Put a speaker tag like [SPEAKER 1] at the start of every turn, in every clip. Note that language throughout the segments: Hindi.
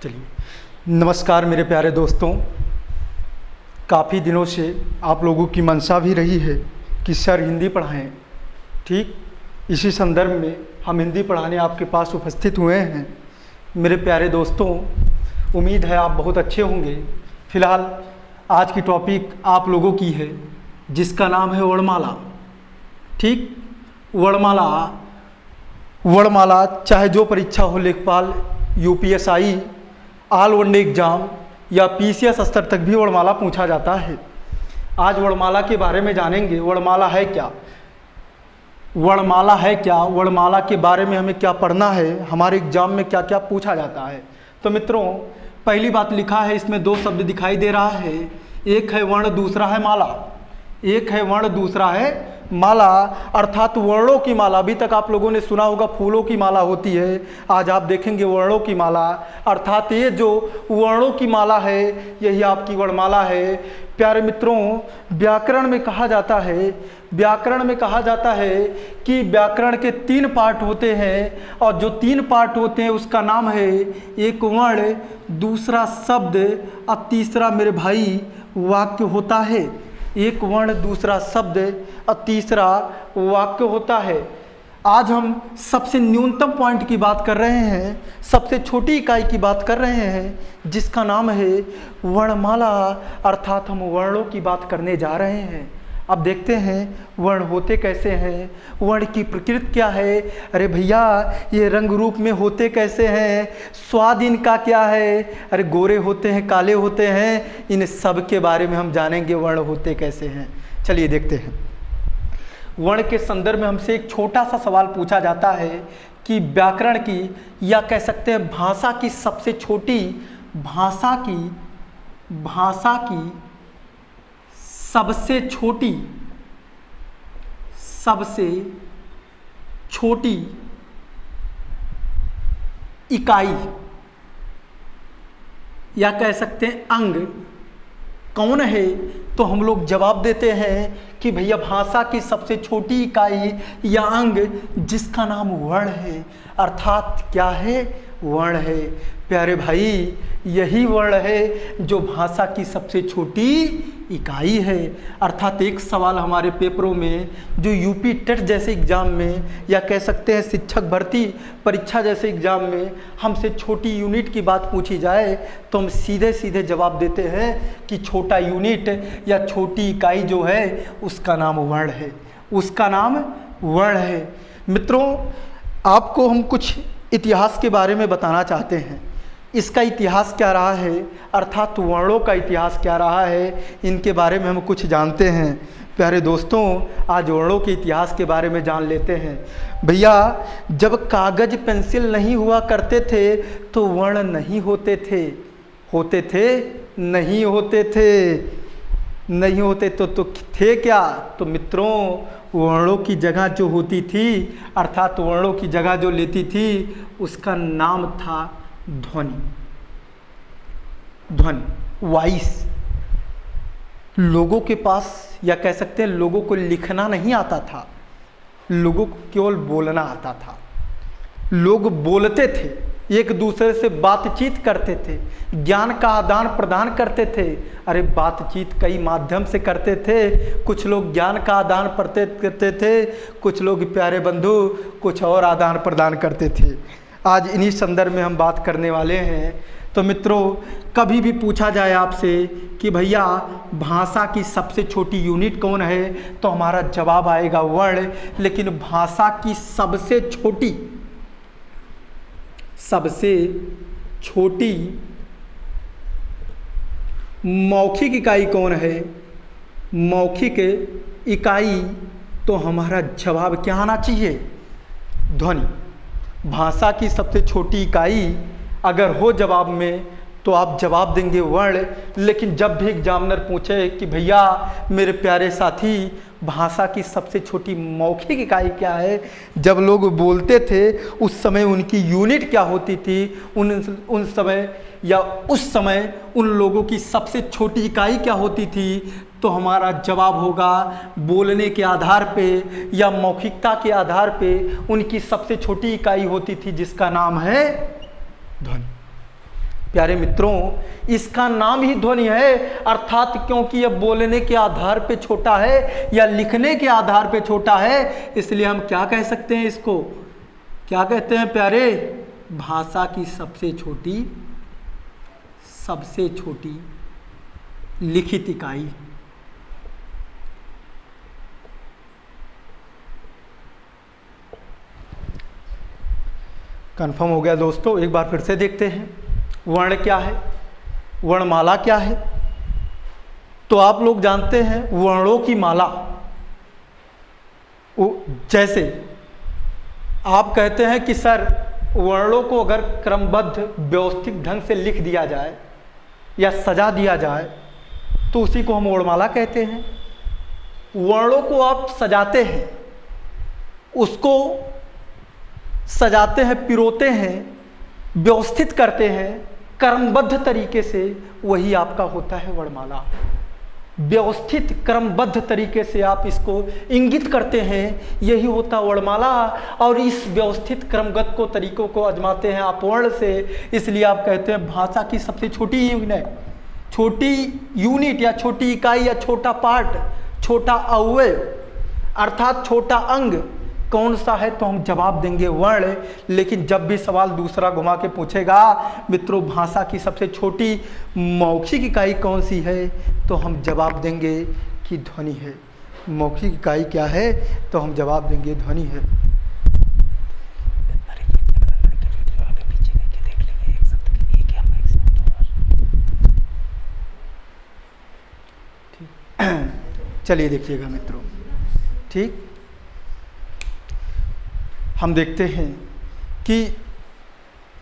[SPEAKER 1] चलिए, नमस्कार मेरे प्यारे दोस्तों। काफ़ी दिनों से आप लोगों की मंशा भी रही है कि सर हिंदी पढ़ाएं। ठीक इसी संदर्भ में हम हिंदी पढ़ाने आपके पास उपस्थित हुए हैं। मेरे प्यारे दोस्तों, उम्मीद है आप बहुत अच्छे होंगे। फ़िलहाल आज की टॉपिक आप लोगों की है जिसका नाम है वर्णमाला। ठीक, वर्णमाला चाहे जो परीक्षा हो, लेखपाल, यूपीएसआई, ऑल वनडे एग्ज़ाम या पीसीएस स्तर तक भी वर्णमाला पूछा जाता है। आज वर्णमाला के बारे में जानेंगे। वर्णमाला है क्या, वर्णमाला के बारे में हमें क्या पढ़ना है, हमारे एग्जाम में क्या क्या पूछा जाता है। तो मित्रों, पहली बात लिखा है, इसमें दो शब्द दिखाई दे रहा है, एक है वर्ण, दूसरा है माला। एक है वर्ण, दूसरा है माला, अर्थात वर्णों की माला। अभी तक आप लोगों ने सुना होगा फूलों की माला होती है, आज आप देखेंगे वर्णों की माला। अर्थात ये जो वर्णों की माला है यही आपकी वर्णमाला है। प्यारे मित्रों, व्याकरण में कहा जाता है कि व्याकरण के 3 पार्ट होते हैं, और जो 3 पार्ट होते हैं उसका नाम है, एक वर्ण, दूसरा शब्द और तीसरा मेरे भाई वाक्य होता है। एक वर्ण, दूसरा शब्द और तीसरा वाक्य होता है। आज हम सबसे न्यूनतम पॉइंट की बात कर रहे हैं, सबसे छोटी इकाई की बात कर रहे हैं, जिसका नाम है वर्णमाला। अर्थात हम वर्णों की बात करने जा रहे हैं। अब देखते हैं वर्ण होते कैसे हैं, वर्ण की प्रकृति क्या है। अरे भैया, ये रंग रूप में होते कैसे हैं, स्वाद इनका क्या है, अरे गोरे होते हैं, काले होते हैं, इन सब के बारे में हम जानेंगे वर्ण होते कैसे हैं। चलिए देखते हैं। वर्ण के संदर्भ में हमसे एक छोटा सा सवाल पूछा जाता है कि व्याकरण की, या कह सकते हैं भाषा की सबसे छोटी, सबसे छोटी इकाई या कह सकते हैं अंग कौन है। तो हम लोग जवाब देते हैं कि भैया भाषा की सबसे छोटी इकाई या अंग जिसका नाम वर्ण है। अर्थात क्या है, वर्ण है। प्यारे भाई, यही वर्ण है जो भाषा की सबसे छोटी इकाई है। अर्थात एक सवाल हमारे पेपरों में, जो यूपी टेट जैसे एग्ज़ाम में, या कह सकते हैं शिक्षक भर्ती परीक्षा जैसे एग्ज़ाम में हमसे छोटी यूनिट की बात पूछी जाए तो हम सीधे सीधे जवाब देते हैं कि छोटा यूनिट या छोटी इकाई जो है उसका नाम वर्ण है, उसका नाम वर्ण है। मित्रों, आपको हम कुछ इतिहास के बारे में बताना चाहते हैं। इसका इतिहास क्या रहा है, अर्थात वर्णों का इतिहास क्या रहा है, इनके बारे में हम कुछ जानते हैं। प्यारे दोस्तों, आज वर्णों के इतिहास के बारे में जान लेते हैं। भैया, जब कागज़ पेंसिल नहीं हुआ करते थे तो वर्ण नहीं होते थे, नहीं होते तो थे क्या। तो मित्रों, वर्णों की जगह जो होती थी, अर्थात वर्णों की जगह जो लेती थी, उसका नाम था ध्वनि, वॉइस। लोगों के पास, या कह सकते हैं लोगों को लिखना नहीं आता था, लोगों को केवल बोलना आता था। लोग बोलते थे, एक दूसरे से बातचीत करते थे, ज्ञान का आदान प्रदान करते थे। अरे बातचीत कई माध्यम से करते थे। कुछ लोग ज्ञान का आदान करते थे, कुछ लोग प्यारे बंधु कुछ और आदान प्रदान करते थे। आज इन्हीं संदर्भ में हम बात करने वाले हैं। तो मित्रों, कभी भी पूछा जाए आपसे कि भैया भाषा की सबसे छोटी यूनिट कौन है, तो हमारा जवाब आएगा वर्ण। लेकिन भाषा की सबसे छोटी मौखिक इकाई कौन है, मौखिक इकाई, तो हमारा जवाब क्या आना चाहिए, ध्वनि। भाषा की सबसे छोटी इकाई अगर हो जवाब में तो आप जवाब देंगे वर्ण। लेकिन जब भी एग्जामिनर पूछे कि भैया मेरे प्यारे साथी, भाषा की सबसे छोटी मौखिक इकाई क्या है, जब लोग बोलते थे उस समय उनकी यूनिट क्या होती थी, उस समय उन लोगों की सबसे छोटी इकाई क्या होती थी, तो हमारा जवाब होगा बोलने के आधार पे या मौखिकता के आधार पे उनकी सबसे छोटी इकाई होती थी जिसका नाम है ध्वनि। प्यारे मित्रों, इसका नाम ही ध्वनि है, अर्थात क्योंकि यह बोलने के आधार पे छोटा है या लिखने के आधार पे छोटा है, इसलिए हम क्या कह सकते हैं, इसको क्या कहते हैं प्यारे? भाषा की सबसे छोटी लिखित इकाई। कंफर्म हो गया दोस्तों? एक बार फिर से देखते हैं, वर्ण क्या है, वर्णमाला क्या है। तो आप लोग जानते हैं वर्णों की माला, जैसे आप कहते हैं कि सर वर्णों को अगर क्रमबद्ध व्यवस्थित ढंग से लिख दिया जाए या सजा दिया जाए तो उसी को हम वर्णमाला कहते हैं। वर्णों को आप सजाते हैं, उसको सजाते हैं, पिरोते हैं, व्यवस्थित करते हैं क्रमबद्ध तरीके से, वही आपका होता है वर्णमाला। व्यवस्थित क्रमबद्ध तरीके से आप इसको इंगित करते हैं, यही होता वर्णमाला। और इस व्यवस्थित क्रमगत को तरीकों को आजमाते हैं आप वर्ण से, इसलिए आप कहते हैं भाषा की सबसे छोटी यूनिट या छोटी इकाई या छोटा पार्ट, छोटा अवयव अर्थात छोटा अंग कौन सा है, तो हम जवाब देंगे वर्ण। लेकिन जब भी सवाल दूसरा घुमा के पूछेगा मित्रों भाषा की सबसे छोटी मौखिक इकाई कौन सी है, तो हम जवाब देंगे कि ध्वनि है। मौखिक इकाई क्या है, तो हम जवाब देंगे ध्वनि है। चलिए देखिएगा मित्रों, ठीक, हम देखते हैं कि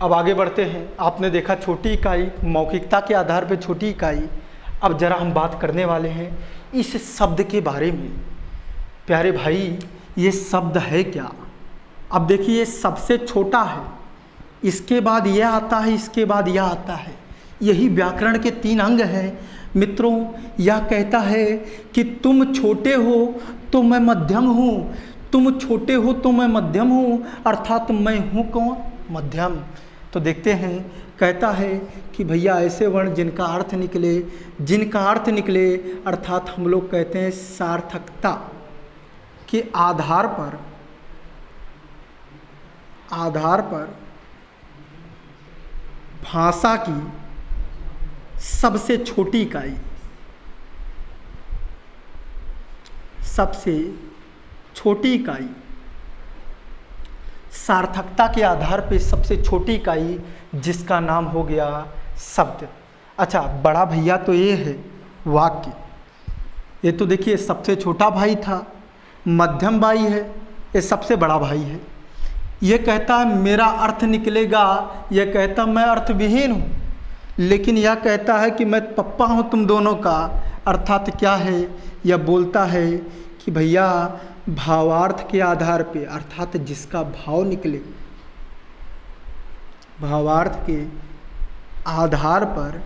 [SPEAKER 1] अब आगे बढ़ते हैं। आपने देखा छोटी इकाई, मौखिकता के आधार पर छोटी इकाई। अब जरा हम बात करने वाले हैं इस शब्द के बारे में। प्यारे भाई, ये शब्द है क्या? अब देखिए, ये सबसे छोटा है, इसके बाद यह आता है, इसके बाद यह आता है। यही व्याकरण के 3 अंग हैं मित्रों। यह कहता है कि तुम छोटे हो तो मैं मध्यम हूँ, तुम छोटे हो तो मैं मध्यम हूँ, अर्थात मैं हूँ कौन? मध्यम। तो देखते हैं, कहता है कि भैया ऐसे वर्ण जिनका अर्थ निकले अर्थात हम लोग कहते हैं सार्थकता के आधार पर भाषा की सबसे छोटी इकाई, सार्थकता के आधार पे सबसे छोटी इकाई, जिसका नाम हो गया शब्द। अच्छा, बड़ा भैया तो ये है वाक्य, ये तो देखिए सबसे छोटा भाई था, मध्यम भाई है, ये सबसे बड़ा भाई है। ये कहता है मेरा अर्थ निकलेगा, ये कहता मैं अर्थविहीन हूँ, लेकिन यह कहता है कि मैं पप्पा हूँ तुम दोनों का। अर्थात क्या है? यह बोलता है कि भैया भावार्थ के आधार पे, अर्थात जिसका भाव निकले, भावार्थ के आधार पर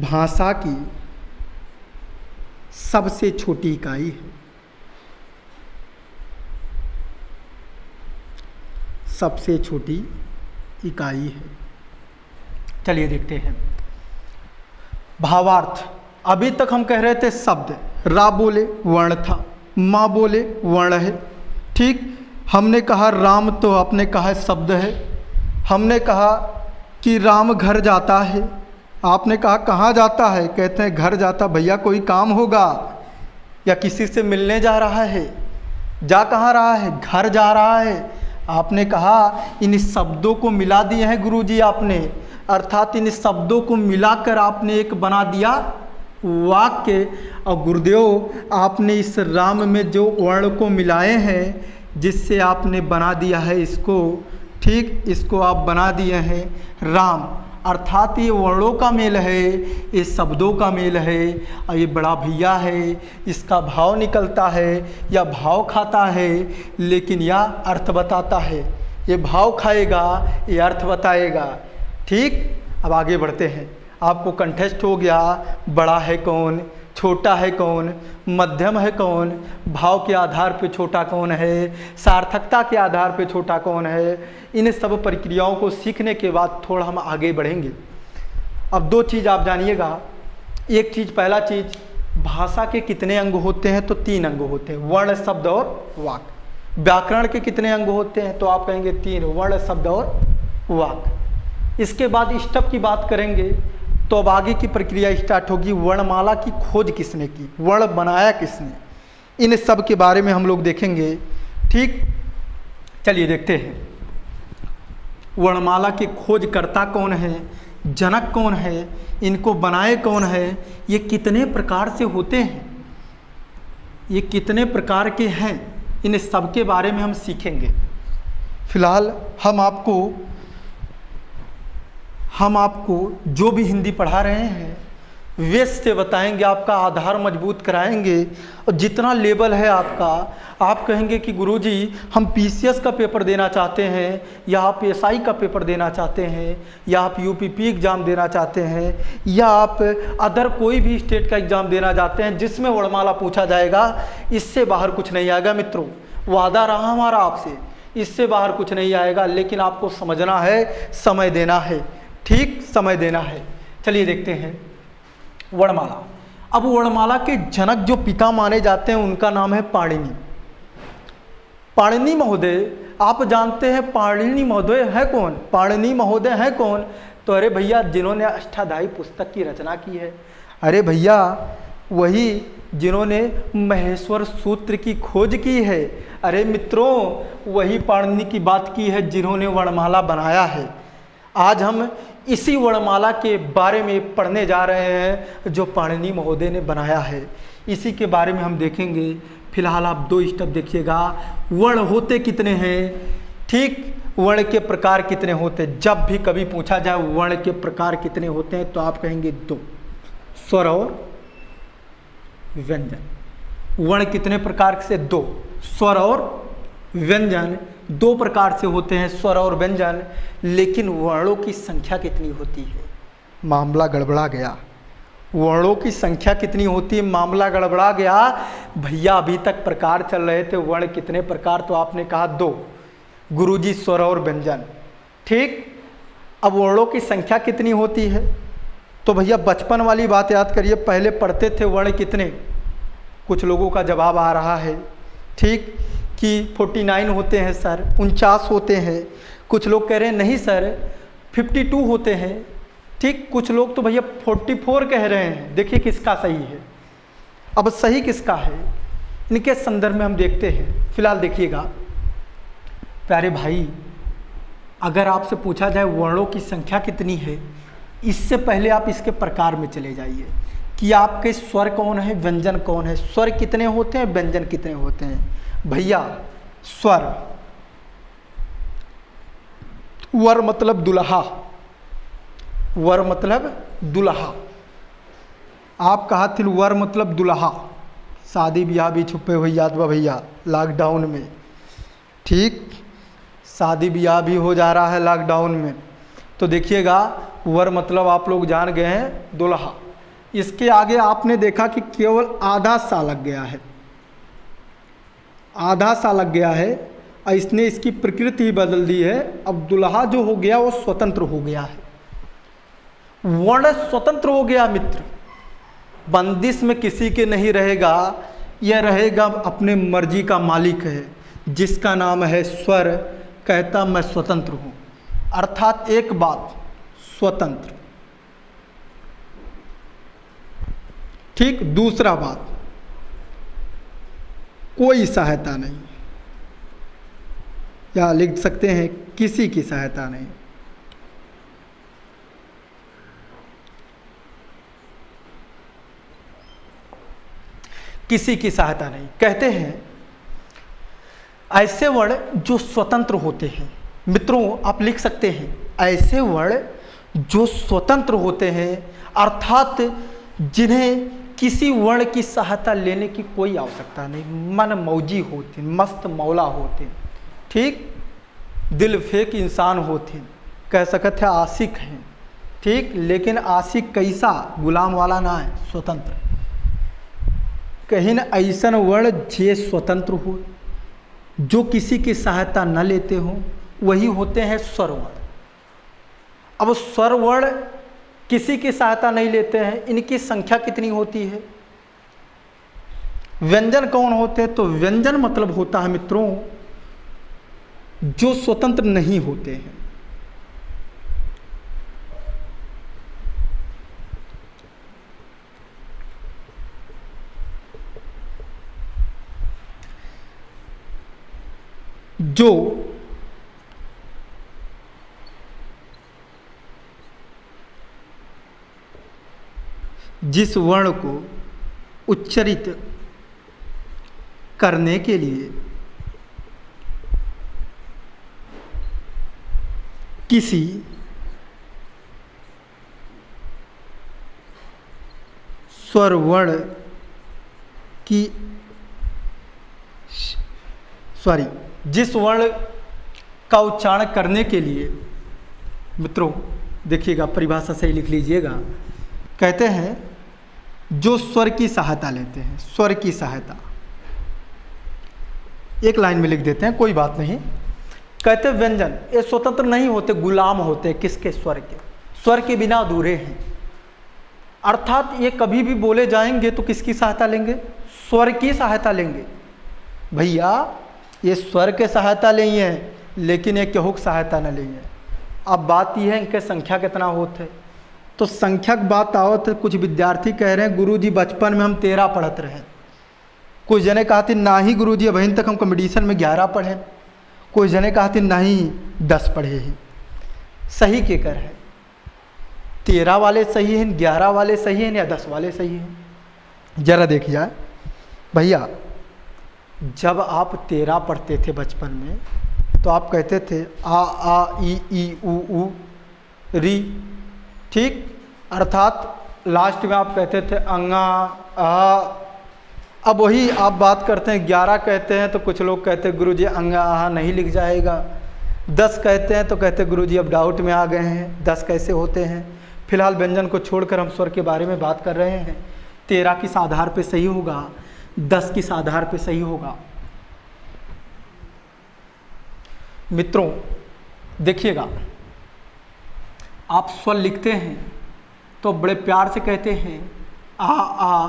[SPEAKER 1] भाषा की सबसे छोटी इकाई है, सबसे छोटी इकाई है। चलिए देखते हैं भावार्थ। अभी तक हम कह रहे थे शब्द, रा बोले वर्ण था, माँ बोले वर्ण है, ठीक। हमने कहा राम, तो आपने कहा शब्द है। हमने कहा कि राम घर जाता है, आपने कहा कहाँ जाता है, कहते हैं घर जाता। भैया कोई काम होगा या किसी से मिलने जा रहा है, जा कहाँ रहा है, घर जा रहा है। आपने कहा इन शब्दों को मिला दिए हैं गुरुजी आपने, अर्थात इन शब्दों को मिलाकर आपने एक बना दिया वाक्य। और गुरुदेव आपने इस राम में जो वर्ण को मिलाए हैं, जिससे आपने बना दिया है इसको, ठीक, इसको आप बना दिए हैं राम। अर्थात ये वर्णों का मेल है, ये शब्दों का मेल है। और ये बड़ा भैया है, इसका भाव निकलता है या भाव खाता है, लेकिन यह अर्थ बताता है। ये भाव खाएगा, ये अर्थ बताएगा, ठीक। अब आगे बढ़ते हैं। आपको कंटेस्ट हो गया, बड़ा है कौन, छोटा है कौन, मध्यम है कौन, भाव के आधार पे छोटा कौन है, सार्थकता के आधार पे छोटा कौन है। इन सब प्रक्रियाओं को सीखने के बाद थोड़ा हम आगे बढ़ेंगे। अब दो चीज़ आप जानिएगा। एक चीज़, पहला चीज़, भाषा के कितने अंग होते हैं? तो 3 अंग होते हैं, वर्ण, शब्द और वाक्य। व्याकरण के कितने अंग होते हैं? तो आप कहेंगे 3, वर्ण, शब्द और वाक्य। इसके बाद स्टप की बात करेंगे तो अब आगे की प्रक्रिया स्टार्ट होगी। वर्णमाला की खोज किसने की, वर्ण बनाया किसने, इन सब के बारे में हम लोग देखेंगे। ठीक, चलिए देखते हैं। वर्णमाला के खोजकर्ता कौन है, जनक कौन है, इनको बनाए कौन है, ये कितने प्रकार से होते हैं, ये कितने प्रकार के हैं, इन सब के बारे में हम सीखेंगे। फिलहाल हम आपको जो भी हिंदी पढ़ा रहे हैं वेद से बताएंगे, आपका आधार मजबूत कराएंगे। और जितना लेवल है आपका, आप कहेंगे कि गुरुजी हम पीसीएस का पेपर देना चाहते हैं, या आप एसआई का पेपर देना चाहते हैं, या आप यूपीपी एग्ज़ाम देना चाहते हैं, या आप अदर कोई भी स्टेट का एग्ज़ाम देना चाहते हैं जिसमें वर्णमाला पूछा जाएगा, इससे बाहर कुछ नहीं आएगा मित्रों। वादा रहा हमारा आपसे, इससे बाहर कुछ नहीं आएगा। लेकिन आपको समझना है, समय देना है। ठीक, समय देना है। चलिए देखते हैं वर्णमाला। अब वर्णमाला के जनक जो पिता माने जाते हैं उनका नाम है पाणिनि। पाणिनि महोदय, आप जानते हैं पाणिनि महोदय है कौन? पाणिनि महोदय है कौन? तो अरे भैया, जिन्होंने अष्टाध्यायी पुस्तक की रचना की है। अरे भैया, वही जिन्होंने महेश्वर सूत्र की खोज की है। अरे मित्रों, वही पाणिनि की बात की है जिन्होंने वर्णमाला बनाया है। आज हम इसी वर्णमाला के बारे में पढ़ने जा रहे हैं जो पाणिनि महोदय ने बनाया है। इसी के बारे में हम देखेंगे। फिलहाल आप 2 स्टेप देखिएगा। वर्ण होते कितने हैं? ठीक, वर्ण के प्रकार कितने होते हैं? जब भी कभी पूछा जाए वर्ण के प्रकार कितने होते हैं तो आप कहेंगे 2, स्वर और व्यंजन। वर्ण कितने प्रकार से? 2, स्वर और व्यंजन। 2 प्रकार से होते हैं, स्वर और व्यंजन। लेकिन वर्णों की संख्या कितनी होती है? मामला गड़बड़ा गया। वर्णों की संख्या कितनी होती है? मामला गड़बड़ा गया। भैया अभी तक प्रकार चल रहे थे, वर्ण कितने प्रकार, तो आपने कहा 2, गुरुजी स्वर और व्यंजन। ठीक, अब वर्णों की संख्या कितनी होती है? तो भैया बचपन वाली बात याद करिए, पहले पढ़ते थे वर्ण कितने। कुछ लोगों का जवाब आ रहा है ठीक कि 49 होते हैं सर, 49 होते हैं। कुछ लोग कह रहे हैं नहीं सर 52 होते हैं। ठीक, कुछ लोग तो भैया 44 कह रहे हैं। देखिए किसका सही है। अब सही किसका है, इनके संदर्भ में हम देखते हैं। फिलहाल देखिएगा प्यारे भाई, अगर आपसे पूछा जाए वर्णों की संख्या कितनी है, इससे पहले आप इसके प्रकार में चले जाइए कि आपके स्वर कौन है, व्यंजन कौन है। स्वर कितने होते हैं, व्यंजन कितने होते हैं। भैया स्वर, वर मतलब दुल्हा, वर मतलब दुल्हा। आप कहा थे वर मतलब दुल्हा। शादी ब्याह भी छुपे हुए याद बा भैया लॉकडाउन में। ठीक, शादी ब्याह भी हो जा रहा है लॉकडाउन में। तो देखिएगा वर मतलब आप लोग जान गए हैं दुल्हा। इसके आगे आपने देखा कि केवल आधा सा लग गया है, आधा सा लग गया है और इसने इसकी प्रकृति ही बदल दी है। अब दुल्हा जो हो गया वो स्वतंत्र हो गया है, वर्ण स्वतंत्र हो गया मित्र। बंदिश में किसी के नहीं रहेगा, यह रहेगा अपने मर्जी का मालिक है, जिसका नाम है स्वर। कहता मैं स्वतंत्र हूँ, अर्थात एक बात स्वतंत्र। ठीक, दूसरा बात कोई सहायता नहीं, या लिख सकते हैं किसी की सहायता नहीं। किसी की सहायता नहीं। कहते हैं ऐसे वर्ण जो स्वतंत्र होते हैं। मित्रों आप लिख सकते हैं ऐसे वर्ण जो स्वतंत्र होते हैं, अर्थात जिन्हें किसी वर्ण की सहायता लेने की कोई आवश्यकता नहीं, मन मौजी होते, मस्त मौला होते। ठीक, दिल फेक इंसान होते, कह सकते हैं आशिक हैं। ठीक, लेकिन आशिक कैसा, गुलाम वाला ना है, स्वतंत्र। कहीं न ऐसन वर्ण जे स्वतंत्र हो, जो किसी की सहायता न लेते हो, वही होते हैं स्वर वर्ण। अब स्वर वर्ण किसी की सहायता नहीं लेते हैं, इनकी संख्या कितनी होती है? व्यंजन कौन होते हैं? तो व्यंजन मतलब होता है मित्रों जो स्वतंत्र नहीं होते हैं। जो जिस वर्ण को उच्चारित करने के लिए किसी स्वर वर्ण की जिस वर्ण का उच्चारण करने के लिए, मित्रों देखिएगा परिभाषा सही लिख लीजिएगा, कहते हैं जो स्वर की सहायता लेते हैं, स्वर की सहायता। एक लाइन में लिख देते हैं, कोई बात नहीं। कहते व्यंजन ये स्वतंत्र नहीं होते, गुलाम होते। किसके? स्वर के। स्वर के बिना अधूरे हैं, अर्थात ये कभी भी बोले जाएंगे तो किसकी सहायता लेंगे? स्वर की सहायता लेंगे। भैया ये स्वर के सहायता लेंगे हैं, लेकिन ये केहू की सहायता न लेंगे। अब बात यह है इनके संख्या कितना होते, तो संख्या की बात आओ तो कुछ विद्यार्थी कह रहे हैं गुरुजी बचपन में हम 13 पढ़ते रहे। कुछ जने कहते ना ही गुरुजी अभी तक हम कंपटीशन में 11 पढ़े। कुछ जने कहते नहीं 10 पढ़े हैं। सही के कर है? 13 वाले सही हैं, 11 वाले सही हैं या 10 वाले सही हैं? जरा देखिए जाए भैया, जब आप 13 पढ़ते थे बचपन में तो आप कहते थे आ ई उ री, ठीक, अर्थात लास्ट में आप कहते थे अंगा आ। अब वही आप बात करते हैं 11 कहते हैं तो कुछ लोग कहते हैं गुरुजी अंगा आ नहीं लिख जाएगा। 10 कहते हैं तो कहते गुरुजी अब डाउट में आ गए हैं, 10 कैसे होते हैं। फिलहाल व्यंजन को छोड़कर हम स्वर के बारे में बात कर रहे हैं। 13 किस आधार पे सही होगा, 10 किस आधार पे सही होगा? मित्रों देखिएगा, आप स्वर लिखते हैं तो बड़े प्यार से कहते हैं आ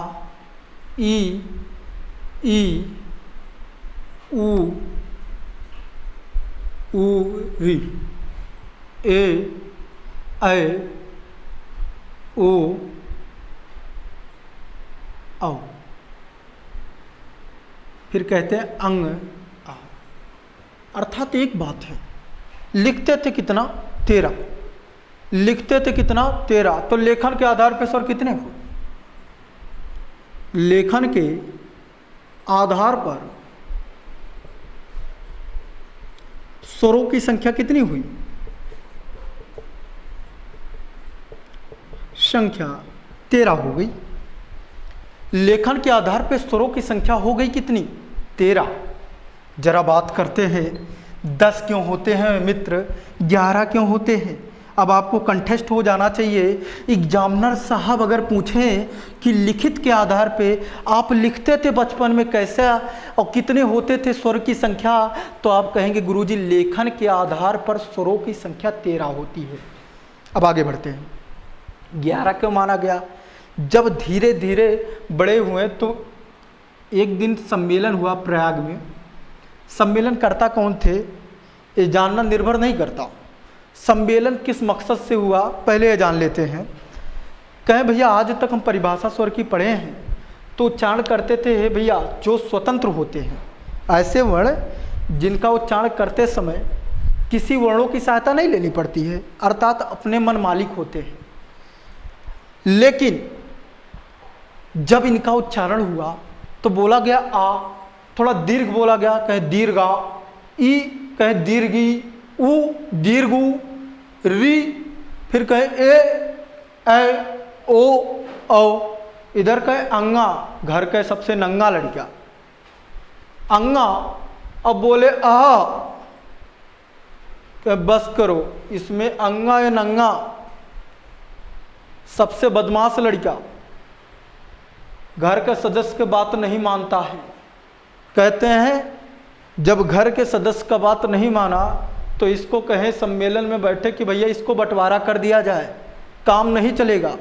[SPEAKER 1] ई उ री, ए ओ औ। फिर कहते हैं अंग आ। अर्थात एक बात है, लिखते थे कितना? 13। लिखते थे कितना? 13। तो लेखन के आधार पर स्वर कितने हुए? लेखन के आधार पर स्वरों की संख्या कितनी हुई? संख्या 13 हो गई। लेखन के आधार पर स्वरों की संख्या हो गई कितनी? 13। जरा बात करते हैं 10 क्यों होते हैं मित्र, 11 क्यों होते हैं? अब आपको कंटेस्ट हो जाना चाहिए। एग्जामिनर साहब अगर पूछें कि लिखित के आधार पे आप लिखते थे बचपन में कैसे और कितने होते थे स्वर की संख्या, तो आप कहेंगे गुरुजी लेखन के आधार पर स्वरों की संख्या 13 होती है। अब आगे बढ़ते हैं। 11 क्यों माना गया? जब धीरे धीरे बड़े हुए तो एक दिन सम्मेलन हुआ प्रयाग में। सम्मेलन करता कौन थे ये जानना निर्भर नहीं करता। सम्मेलन किस मकसद से हुआ पहले ये जान लेते हैं। कहें भैया आज तक हम परिभाषा स्वर की पढ़े हैं तो उच्चारण करते थे भैया जो स्वतंत्र होते हैं, ऐसे वर्ण जिनका उच्चारण करते समय किसी वर्णों की सहायता नहीं लेनी पड़ती है, अर्थात अपने मन मालिक होते हैं। लेकिन जब इनका उच्चारण हुआ तो बोला गया आ, थोड़ा दीर्घ बोला गया, कहे दीर्घा, ई कहे दीर्घी, उ दीर्घु, री फिर कहे ए ओ औ। इधर कहे अंगा, घर के सबसे नंगा लड़का अंगा। अब बोले आ, कहे बस करो, इसमें अंगा या नंगा सबसे बदमाश लड़का। घर के सदस्य की बात नहीं मानता है। कहते हैं जब घर के सदस्य का बात नहीं माना तो इसको कहें सम्मेलन में बैठे कि भैया इसको बंटवारा कर दिया जाए, काम नहीं चलेगा।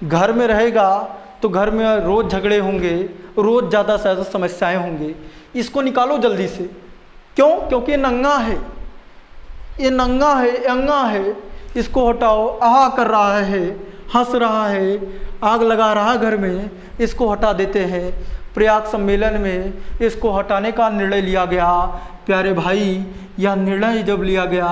[SPEAKER 1] घर में रहेगा तो घर में रोज़ झगड़े होंगे, रोज़ ज़्यादा से ज़्यादा समस्याएं होंगी। इसको निकालो जल्दी से। क्यों? क्योंकि ये नंगा है, ये नंगा है, अंगा है। इसको हटाओ। आहा कर रहा है, हंस रहा है, आग लगा रहा है घर में, इसको हटा देते हैं। प्रयाग सम्मेलन में इसको हटाने का निर्णय लिया गया। प्यारे भाई, यह निर्णय जब लिया गया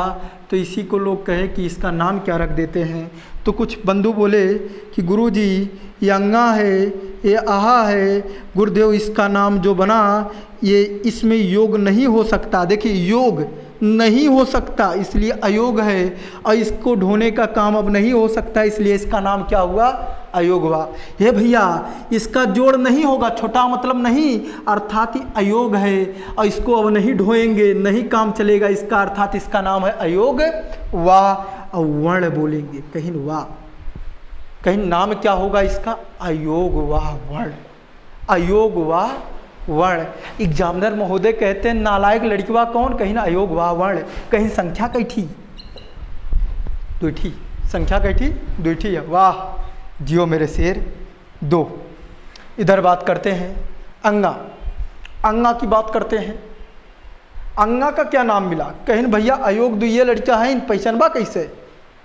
[SPEAKER 1] तो इसी को लोग कहे कि इसका नाम क्या रख देते हैं। तो कुछ बंधु बोले कि गुरुजी ये अंगा है, ये आहा है, गुरुदेव इसका नाम जो बना ये इसमें योग नहीं हो सकता। देखिए योग नहीं हो सकता इसलिए अयोग है, और इसको ढोने का काम अब नहीं हो सकता इसलिए इसका नाम क्या हुआ? अयोग हुआ। हे भैया, इसका जोड़ नहीं होगा, छोटा मतलब नहीं, अर्थात ही अयोग है और इसको अब नहीं ढोएंगे, नहीं काम चलेगा इसका, अर्थात इसका नाम है अयोग वाह। वर्ण बोलेंगे कहीं वाह, कहीं नाम क्या होगा इसका? अयोग वाह वर्ण, अयोग वाह वर्ण। एग्जामिनर महोदय कहते हैं नालायक लड़किवा कौन? कहीं ना अयोग वाह वर्ण, कहीं संख्या कैठी? दुठी। संख्या कैठी? दुठी है। वाह जियो मेरे शेर। 2। इधर बात करते हैं अंगा। अंगा की बात करते हैं। अंगा का क्या नाम मिला? कहीं भैया अयोग दुइये लड़का है, इन पहचानबा कैसे?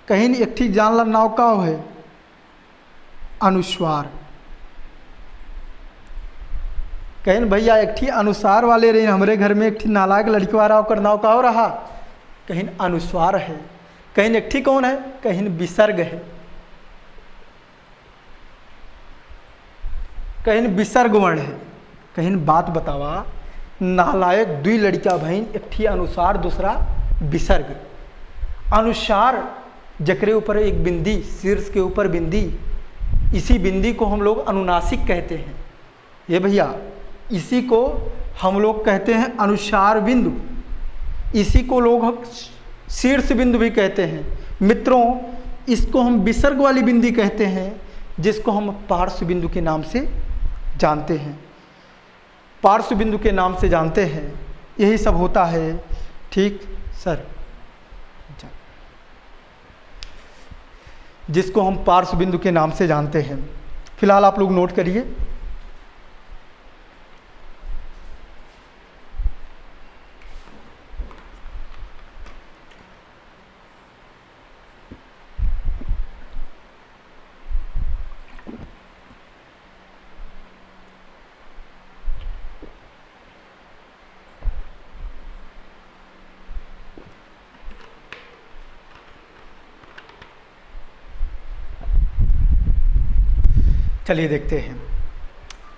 [SPEAKER 1] कहीं एक ठीक जान ला नाव का है अनुस्वार। कहीं भैया एक ठीक अनुसार वाले रहे हमारे घर में, एक ठीक नालायक लड़की वाला होकर नाव का हो रहा, कहीं अनुस्वार है। कहीं एक ठीक कौन है? कहीं विसर्ग है, कहीं विसर्ग वर्ण है। कहीं बात बतावा, नालायक दुई लड़का बहन, एक ठीक अनुसार दूसरा विसर्ग। अनुसार जकरे ऊपर एक बिंदी, शीर्ष के ऊपर बिंदी, इसी बिंदी को हम लोग अनुनासिक कहते हैं। ये भैया इसी को हम लोग कहते हैं अनुसार बिंदु, इसी को लोग शीर्ष बिंदु भी कहते हैं। मित्रों इसको हम विसर्ग वाली बिंदी कहते हैं, जिसको हम पार्श्व बिंदु के नाम से जानते हैं, पार्श्व बिंदु के नाम से जानते हैं। यही सब होता है। ठीक सर, जिसको हम पार्श्व बिंदु के नाम से जानते हैं। फिलहाल आप लोग नोट करिए। चलिए देखते हैं।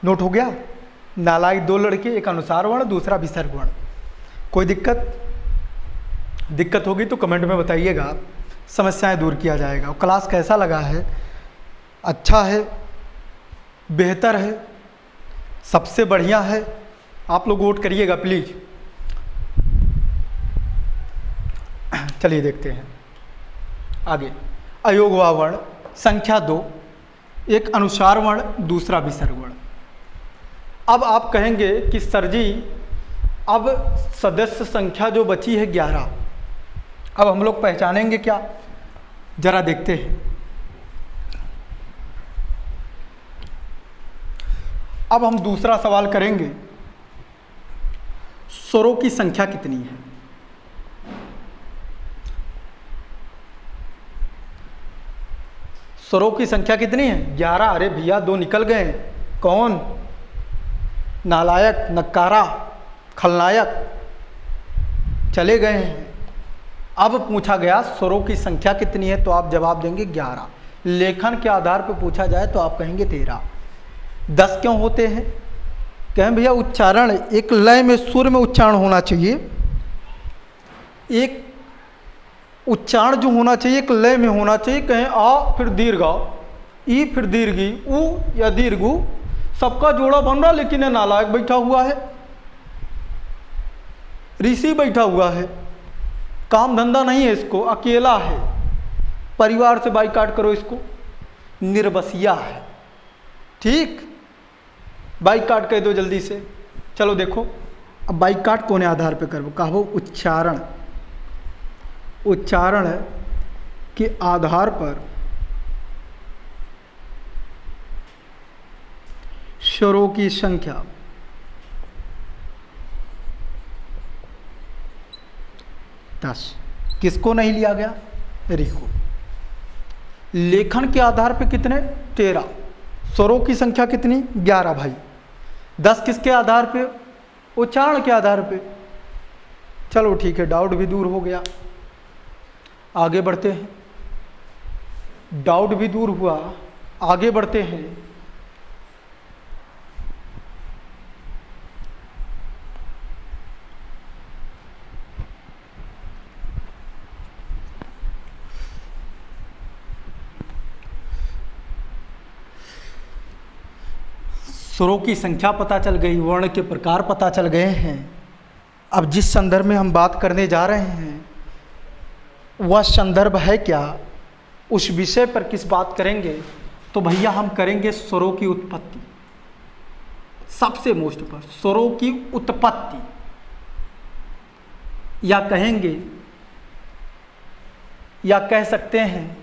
[SPEAKER 1] नोट हो गया? नालायक 2 लड़के, एक अनुसार वर्ण, दूसरा विसर्ग वर्ण। कोई दिक्कत होगी तो कमेंट में बताइएगा, समस्याएं दूर किया जाएगा। और क्लास कैसा लगा है? अच्छा है, बेहतर है, सबसे बढ़िया है? आप लोग वोट करिएगा प्लीज़। चलिए देखते हैं आगे। अयोग वाह वर्ण संख्या 2, एक अनुसार वर्ण, दूसरा विसर्ग वर्ण। अब आप कहेंगे कि सर जी अब सदस्य संख्या जो बची है 11, अब हम लोग पहचानेंगे क्या? जरा देखते हैं। अब हम दूसरा सवाल करेंगे, स्वरों की संख्या कितनी है? स्वरों की संख्या कितनी है? 11। अरे भैया 2 निकल गए। कौन? नालायक, नक्कारा, खलनायक चले गए हैं। अब पूछा गया स्वरों की संख्या कितनी है, तो आप जवाब देंगे 11। लेखन के आधार पर पूछा जाए तो आप कहेंगे 13। 10 क्यों होते हैं? कहें भैया उच्चारण एक लय में, सुर में उच्चारण होना चाहिए। एक उच्चारण जो होना चाहिए एक लय में होना चाहिए। कहें आ फिर दीर्घ आ, ई फिर दीर्घी, ऊ या दीर्घु, सबका जोड़ा बन रहा, लेकिन ये नालायक बैठा हुआ है, ऋषि बैठा हुआ है, काम धंधा नहीं है इसको, अकेला है, परिवार से बाइकाट करो इसको, निर्बसिया है। ठीक, बाइक काट कह दो जल्दी से। चलो देखो, अब बाइक काट कौन आधार पे करबो, कहबो उच्चारण। उच्चारण के आधार पर स्वरों की संख्या। दस। किसको नहीं लिया गया? री को। लेखन के आधार पे कितने? 13। स्वरों की संख्या कितनी? 11 भाई। 10 किसके आधार पे? उच्चारण के आधार पे। चलो ठीक है, डाउट भी दूर हो गया। आगे बढ़ते हैं। डाउट भी दूर हुआ, आगे बढ़ते हैं। स्वरों की संख्या पता चल गई, वर्ण के प्रकार पता चल गए हैं। अब जिस संदर्भ में हम बात करने जा रहे हैं वह संदर्भ है क्या, उस विषय पर किस बात करेंगे, तो भैया हम करेंगे स्वरों की उत्पत्ति। सबसे मोस्ट पर स्वरों की उत्पत्ति, या कहेंगे या कह सकते हैं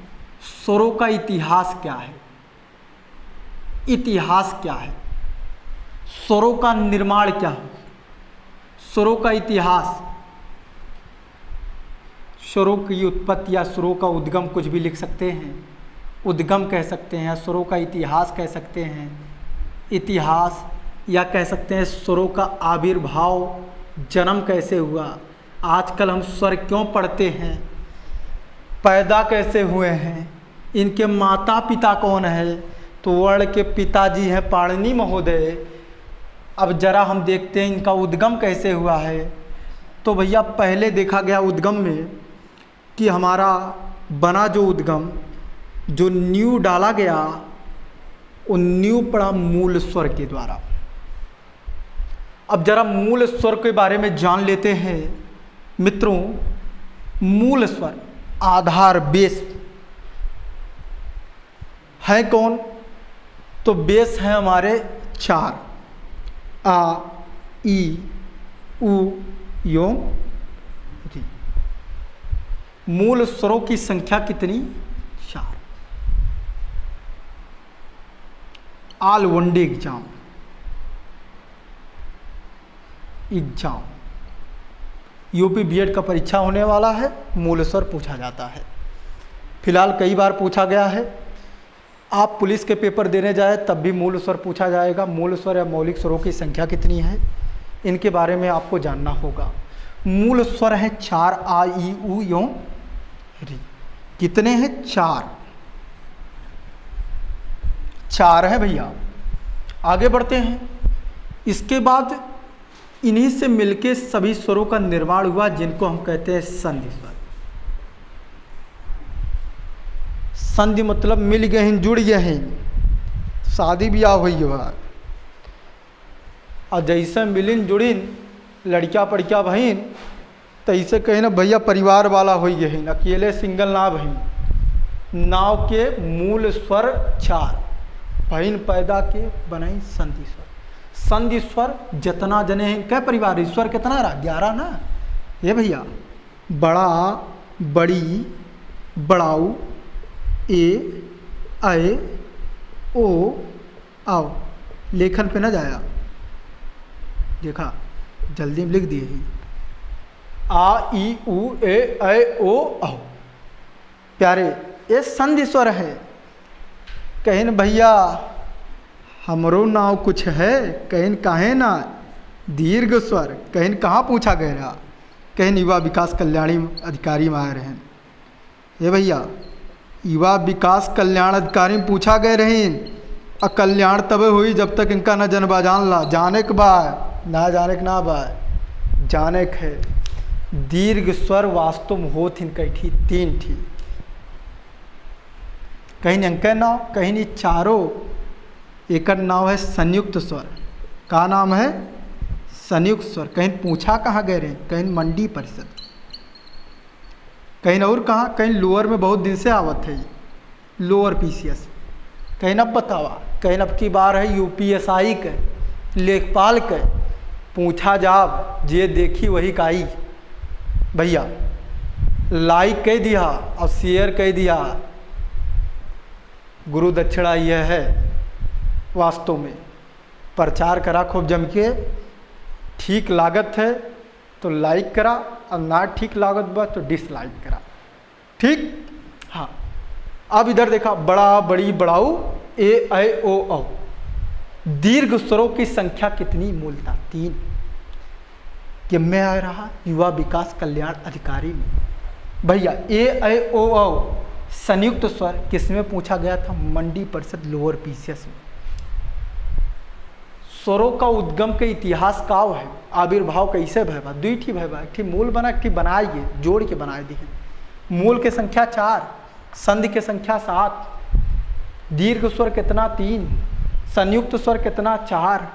[SPEAKER 1] स्वरों का इतिहास क्या है। इतिहास क्या है, स्वरों का निर्माण क्या है, स्वरों का इतिहास, स्वरों की उत्पत्ति या स्वरों का उद्गम, कुछ भी लिख सकते हैं। उद्गम कह सकते हैं, स्वरों का इतिहास कह सकते हैं। इतिहास या कह सकते हैं स्वरों का आविर्भाव, जन्म कैसे हुआ, आजकल हम स्वर क्यों पढ़ते हैं, पैदा कैसे हुए हैं, इनके माता पिता कौन है, तो वर्ण के पिताजी हैं पाणिनि महोदय। अब जरा हम देखते हैं इनका उद्गम कैसे हुआ है। तो भैया पहले देखा गया उद्गम में कि हमारा बना जो उद्गम, जो नींव डाला गया, वो नींव पड़ा मूल स्वर के द्वारा। अब जरा मूल स्वर के बारे में जान लेते हैं मित्रों। मूल स्वर, आधार, बेस है कौन, तो बेस है हमारे 4, आ, ई, उ, यो, री। मूल स्वरों की संख्या कितनी? 4। All one day exam UP BEd का परीक्षा होने वाला है, मूल स्वर पूछा जाता है। फिलहाल कई बार पूछा गया है। आप पुलिस के पेपर देने जाए तब भी मूल स्वर पूछा जाएगा। मूल स्वर या मौलिक स्वरों की संख्या कितनी है, इनके बारे में आपको जानना होगा। मूल स्वर है 4, आ, ई, उ, यो, री। कितने हैं? 4 है भैया। आगे बढ़ते हैं। इसके बाद इन्हीं से मिलके सभी स्वरों का निर्माण हुआ, जिनको हम कहते हैं संधि स्वर। संधि मतलब मिल गए हैं, जुड़ गए हैं, शादी ब्याह हुई है। और जैसे मिलिन जुड़िन लड़किया पड़किया बहन, तैसे कहे ना भैया परिवार वाला हो गए हैं, अकेले सिंगल ना बहन। नाव के मूल स्वर 4, बहन पैदा के बनाई संधि स्वर। संधि स्वर जितना जने हैं, क्या परिवार, ईश्वर कितना रहा? 11 ना। ये भैया बड़ा, बड़ी, बड़ाऊ, ए, आए, ओ, आओ। लेखन पे ना जाया, देखा जल्दी में लिख दिए ही। आ, ई, उ, ए, ओ, आओ। प्यारे, ये संधि स्वर है। कहीं भैया हमरो नाव कुछ है, कहीं काहे ना दीर्घ स्वर, कहीं कहाँ पूछा गया रहा, कहीं युवा विकास कल्याणी अधिकारी में आए रहे। ये भैया युवा विकास कल्याण अधिकारी में पूछा गए रहे। और कल्याण तब हुई जब तक इनका न जनबा जान ला, जाने के बाद ना जाने के ना बा जाने के है। दीर्घ स्वर वास्तव में होत इनका 3 थी। कहीं अंक नाव, कहीं नहीं चारों। एक नाम है संयुक्त स्वर। का नाम है? संयुक्त स्वर। कहीं पूछा कहाँ गए रहे, कहीं मंडी परिषद, कहीं और कहाँ, कहीं लोअर में बहुत दिन से आवत है, लोअर पीसीएस, कहीं अब बतावा, कहीं अब की बार है यूपीएसआई के, लेखपाल के पूछा जाब जे देखी वही काई। भैया लाइक कह दिया और शेयर कह दिया, गुरु दक्षिणा यह है। वास्तव में प्रचार करा खूब जम के, ठीक लागत है तो लाइक करा और ना ठीक लागत बा तो डिसलाइक करा। ठीक, हाँ। अब इधर देखा, बड़ा बड़ी बड़ाऊ ए ऐ ओ औ। दीर्घ स्वरों की संख्या कितनी मूलतः 3। कि मैं आ रहा युवा विकास कल्याण अधिकारी में। भैया ए ऐ ओ औ संयुक्त स्वर किसमें पूछा गया था? मंडी परिषद लोअर पीसीएस में। स्वरों का उद्गम के इतिहास का है, आविर्भाव कैसे भय बा? दुई ठी भय बा, एक ठी मूल बना, एक ठी बनाइए, जोड़ के बनाए दिए। मूल के संख्या 4, संधि के संख्या 7, दीर्घ स्वर कितना 3, संयुक्त स्वर कितना 4,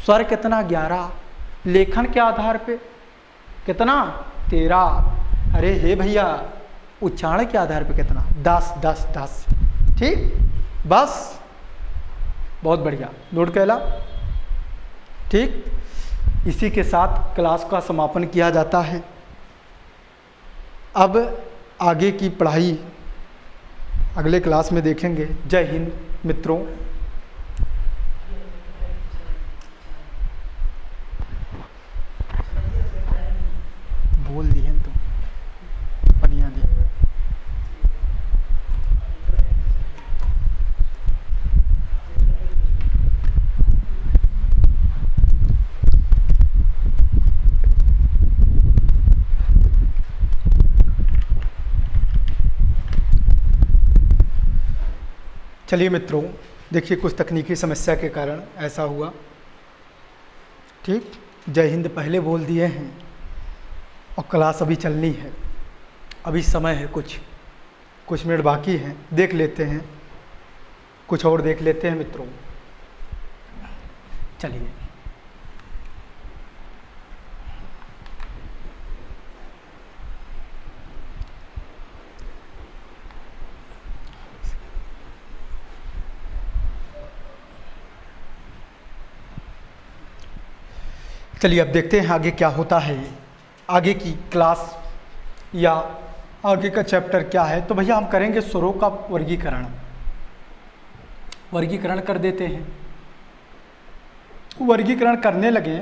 [SPEAKER 1] स्वर कितना 11, लेखन के आधार पे कितना 13। अरे हे भैया उच्चारण के आधार पे कितना 10 10 10। ठीक, बस बहुत बढ़िया, नोट कैला। ठीक, इसी के साथ क्लास का समापन किया जाता है। अब आगे की पढ़ाई अगले क्लास में देखेंगे। जय हिंद मित्रों। बोल दिए तो बढ़िया दिए। चलिए मित्रों, देखिए कुछ तकनीकी समस्या के कारण ऐसा हुआ। ठीक, जय हिंद पहले बोल दिए हैं और क्लास अभी चलनी है, अभी समय है, कुछ मिनट बाकी हैं, देख लेते हैं, कुछ और देख लेते हैं मित्रों। चलिए चलिए अब देखते हैं आगे क्या होता है, आगे की क्लास या आगे का चैप्टर क्या है। तो भैया हम करेंगे स्वरों का वर्गीकरण कर देते हैं। वर्गीकरण करने लगे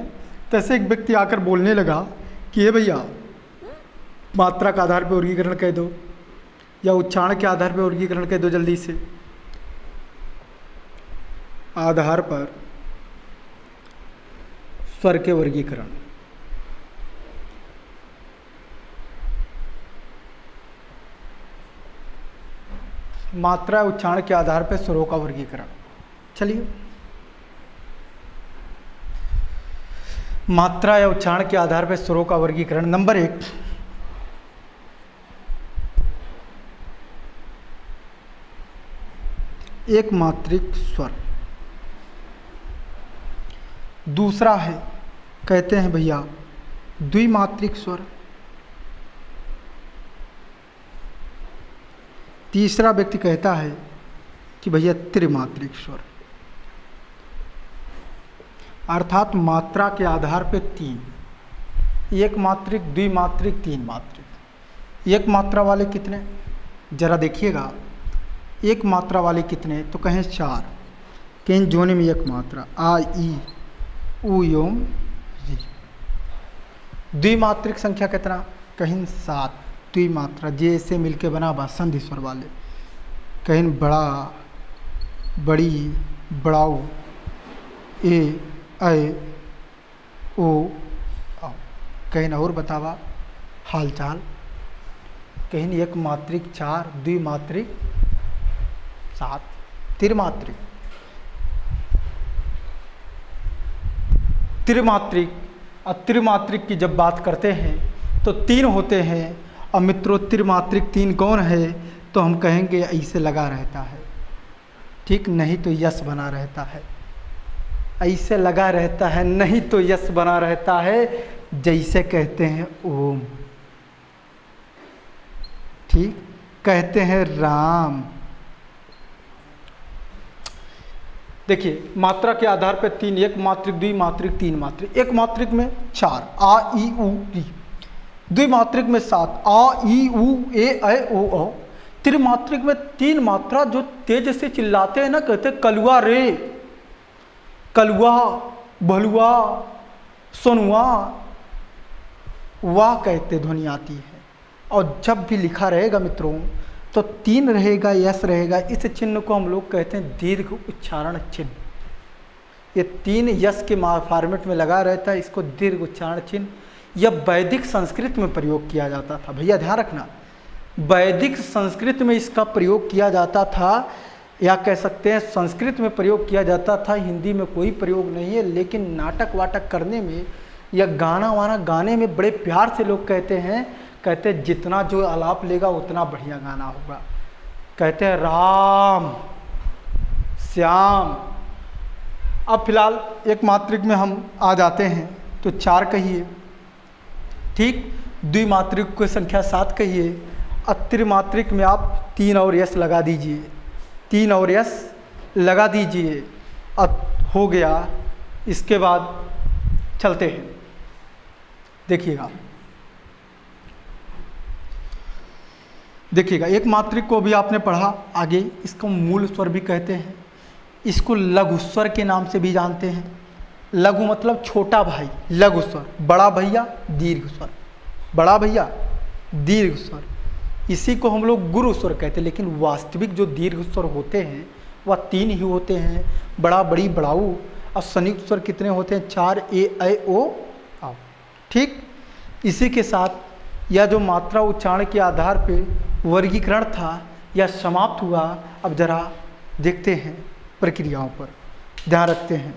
[SPEAKER 1] तो ऐसे एक व्यक्ति आकर बोलने लगा कि ये भैया मात्रा के आधार पर वर्गीकरण कह दो या उच्चारण के आधार पर वर्गीकरण कह दो जल्दी से। आधार पर स्वर के वर्गीकरण। मात्रा उच्चारण के आधार पर स्वरों का वर्गीकरण। चलिए, मात्रा या उच्चारण के आधार पर स्वरों का वर्गीकरण। नंबर 1, एक मात्रिक स्वर। दूसरा है, कहते हैं भैया द्विमात्रिक स्वर। तीसरा व्यक्ति कहता है कि भैया त्रिमात्रिक स्वर। अर्थात मात्रा के आधार पे 3, एक मात्रिक, द्विमात्रिक, 3 मात्रिक। एक मात्रा वाले कितने, जरा देखिएगा, एक मात्रा वाले कितने? तो कहें 4, कहीं जोने में एक मात्रा आ ई उ योम री। द्विमात्रिक संख्या कितना? कहीं 7, द्विमात्रा जे से मिलके बना बा संधि स्वर वाले। कहीं बड़ा, बड़ी, बड़ाऊ, ए ऐ ओ औ। कहीं और बतावा हालचाल। कहीं एक मात्रिक 4, द्विमात्रिक 7, त्रिमात्रिक। त्रिमात्रिक और त्रिमात्रिक की जब बात करते हैं तो 3 होते हैं। और मित्रों त्रिमात्रिक 3 कौन है? तो हम कहेंगे ऐसे लगा रहता है, ठीक, नहीं तो यस बना रहता है। ऐसे लगा रहता है, नहीं तो यस बना रहता है, जैसे कहते हैं ओम, ठीक, कहते हैं राम, देखिए मात्रा के आधार पर 3, एक मात्रिक, द्विमात्रिक, तीन मात्रिक। एक मात्रिक में 4 आ ई उ ई, द्विमात्रिक में 7 आ ई उ ए ऐ ओ औ, त्रिमात्रिक में 3 मात्रा जो तेज से चिल्लाते हैं ना, कहते हैं कलुआ रे, कलुआ, भलुआ, सोनुआ, वाह कहते ध्वनि आती है। और जब भी लिखा रहेगा मित्रों तो 3 रहेगा, यस रहेगा, इस चिन्ह को हम लोग कहते हैं दीर्घ उच्चारण चिन्ह। ये 3 यस के फॉर्मेट में लगा रहता है, इसको दीर्घ उच्चारण चिन्ह। यह वैदिक संस्कृत में प्रयोग किया जाता था, भैया ध्यान रखना, वैदिक संस्कृत में इसका प्रयोग किया जाता था, या कह सकते हैं संस्कृत में प्रयोग किया जाता था। हिंदी में कोई प्रयोग नहीं है, लेकिन नाटक वाटक करने में या गाना वाना गाने में बड़े प्यार से लोग कहते हैं जितना जो आलाप लेगा उतना बढ़िया गाना होगा। कहते हैं राम श्याम। अब फिलहाल एक मात्रिक में हम आ जाते हैं तो 4 कहिए, ठीक। द्विमात्रिक की संख्या 7 कहिए। त्रिमात्रिक में आप 3 और यस लगा दीजिए, 3 और यस लगा दीजिए। अब हो गया। इसके बाद चलते हैं, देखिएगा एक मात्रिक को भी आपने पढ़ा आगे, इसको मूल स्वर भी कहते हैं, इसको लघु स्वर के नाम से भी जानते हैं। लघु मतलब छोटा भाई, लघु स्वर, बड़ा भैया दीर्घ स्वर, बड़ा भैया दीर्घ स्वर, इसी को हम लोग गुरु स्वर कहते हैं। लेकिन वास्तविक जो दीर्घ स्वर होते हैं वह 3 ही होते हैं, बड़ा, बड़ी, बड़ाऊ। और संयुक्त स्वर कितने होते हैं? 4 ए ऐ ओ औ, ठीक। इसी के साथ यह जो मात्रा उच्चारण के आधार पर वर्गीकरण था यह समाप्त हुआ। अब जरा देखते हैं प्रक्रियाओं पर, ध्यान रखते हैं।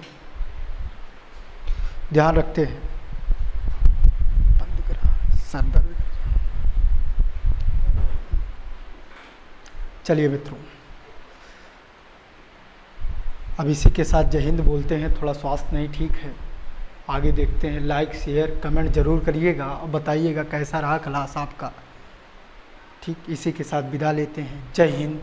[SPEAKER 1] चलिए मित्रों, अब इसी के साथ जय हिंद बोलते हैं। थोड़ा स्वास्थ्य नहीं ठीक है, आगे देखते हैं। लाइक शेयर कमेंट जरूर करिएगा और बताइएगा कैसा रहा क्लास आपका, ठीक। इसी के साथ विदा लेते हैं। जय हिंद।